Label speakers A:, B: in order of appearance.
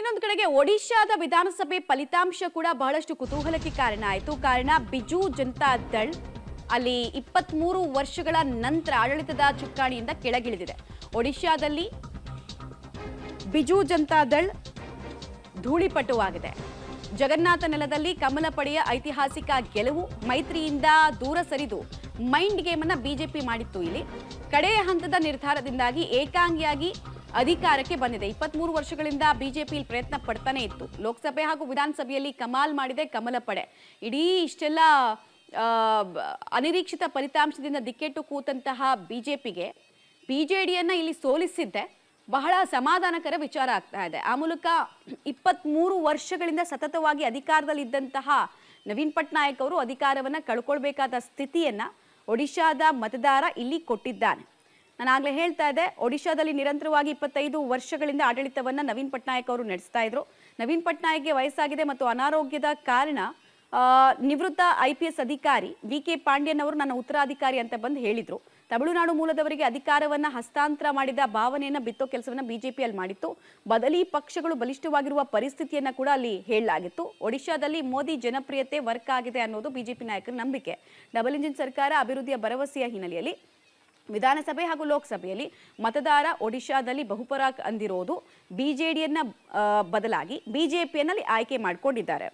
A: ಇನ್ನೊಂದು ಕಡೆಗೆ ಒಡಿಶಾದ ವಿಧಾನಸಭೆ ಫಲಿತಾಂಶ ಕೂಡ ಬಹಳಷ್ಟು ಕುತೂಹಲಕ್ಕೆ ಕಾರಣ ಆಯಿತು. ಕಾರಣ ಬಿಜು ಜನತಾ ದಳ್ ಅಲ್ಲಿ 23 ವರ್ಷಗಳ ನಂತರ ಆಡಳಿತದ ಚುಕ್ಕಾಣಿಯಿಂದ ಕೆಳಗಿಳಿದಿದೆ. ಒಡಿಶಾದಲ್ಲಿ ಬಿಜು ಜನತಾ ದಳ್ ಧೂಳಿಪಟುವಾಗಿದೆ. ಜಗನ್ನಾಥ ನೆಲದಲ್ಲಿ ಕಮಲ ಪಡೆಯ ಐತಿಹಾಸಿಕ ಗೆಲುವು. ಮೈತ್ರಿಯಿಂದ ದೂರ ಸರಿದು ಮೈಂಡ್ ಗೇಮ್ ಅನ್ನ ಬಿಜೆಪಿ ಮಾಡಿತ್ತು. ಇಲ್ಲಿ ಕಡೆಯ ಹಂತದ ನಿರ್ಧಾರದಿಂದಾಗಿ ಏಕಾಂಗಿಯಾಗಿ ಅಧಿಕಾರಕ್ಕೆ ಬಂದಿದೆ. 23 ವರ್ಷಗಳಿಂದ ಬಿಜೆಪಿ ಪ್ರಯತ್ನ ಪಡ್ತಾನೆ ಇತ್ತು. ಲೋಕಸಭೆ ಹಾಗೂ ವಿಧಾನಸಭೆಯಲ್ಲಿ ಕಮಾಲ್ ಮಾಡಿದೆ ಕಮಲ ಪಡೆ. ಇಡೀ ಇಷ್ಟೆಲ್ಲ ಅನಿರೀಕ್ಷಿತ ಫಲಿತಾಂಶದಿಂದ ದಿಕ್ಕೆಟ್ಟು ಕೂತಂತಹ ಬಿಜೆಪಿಗೆ ಬಿಜೆಡಿಯನ್ನ ಇಲ್ಲಿ ಸೋಲಿಸಿದ್ದೆ ಬಹಳ ಸಮಾಧಾನಕರ ವಿಚಾರ ಆಗ್ತಾ ಇದೆ. ಆ ಮೂಲಕ 23 ವರ್ಷಗಳಿಂದ ಸತತವಾಗಿ ಅಧಿಕಾರದಲ್ಲಿದ್ದಂತಹ ನವೀನ್ ಪಟ್ನಾಯಕ್ ಅವರು ಅಧಿಕಾರವನ್ನು ಕಳ್ಕೊಳ್ಬೇಕಾದ ಸ್ಥಿತಿಯನ್ನ ಒಡಿಶಾದ ಮತದಾರ ಇಲ್ಲಿ ಕೊಟ್ಟಿದ್ದಾನೆ. ನಾನು ಆಗ್ಲೇ ಹೇಳ್ತಾ ಇದ್ದೆ, ಒಡಿಶಾದಲ್ಲಿ ನಿರಂತರವಾಗಿ 25 ವರ್ಷಗಳಿಂದ ಆಡಳಿತವನ್ನ ನವೀನ್ ಪಟ್ನಾಯಕ್ ಅವರು ನಡೆಸ್ತಾ ಇದ್ರು. ನವೀನ್ ಪಟ್ನಾಯಕ್ಗೆ ವಯಸ್ಸಾಗಿದೆ ಮತ್ತು ಅನಾರೋಗ್ಯದ ಕಾರಣ ನಿವೃತ್ತ IPS ಅಧಿಕಾರಿ VK ಪಾಂಡ್ಯನ್ ಅವರು ನನ್ನ ಉತ್ತರಾಧಿಕಾರಿ ಅಂತ ಬಂದು ಹೇಳಿದ್ರು. ತಮಿಳುನಾಡು ಮೂಲದವರಿಗೆ ಅಧಿಕಾರವನ್ನ ಹಸ್ತಾಂತರ ಮಾಡಿದ ಭಾವನೆಯನ್ನ ಬಿತ್ತೋ ಕೆಲಸವನ್ನ ಬಿಜೆಪಿಯಲ್ಲಿ ಮಾಡಿತ್ತು. ಬದಲಿ ಪಕ್ಷಗಳು ಬಲಿಷ್ಠವಾಗಿರುವ ಪರಿಸ್ಥಿತಿಯನ್ನ ಕೂಡ ಅಲ್ಲಿ ಹೇಳಲಾಗಿತ್ತು. ಒಡಿಶಾದಲ್ಲಿ ಮೋದಿ ಜನಪ್ರಿಯತೆ ವರ್ಕ್ ಆಗಿದೆ ಅನ್ನೋದು ಬಿಜೆಪಿ ನಾಯಕರ ನಂಬಿಕೆ. ಡಬಲ್ ಇಂಜಿನ್ ಸರ್ಕಾರ ಅಭಿವೃದ್ಧಿಯ ಭರವಸೆಯ ಹಿನ್ನೆಲೆಯಲ್ಲಿ ವಿಧಾನಸಭೆ ಹಾಗೂ ಲೋಕಸಭೆಯಲ್ಲಿ ಮತದಾರ ಒಡಿಶಾದಲ್ಲಿ ಬಹುಪರಾಕ್ ಅಂದಿರೋದು ಬಿಜೆಡಿಯನ್ನ ಬದಲಾಗಿ ಬಿಜೆಪಿಯಲ್ಲಿ ಆಯ್ಕೆ ಮಾಡಿಕೊಂಡಿದ್ದಾರೆ.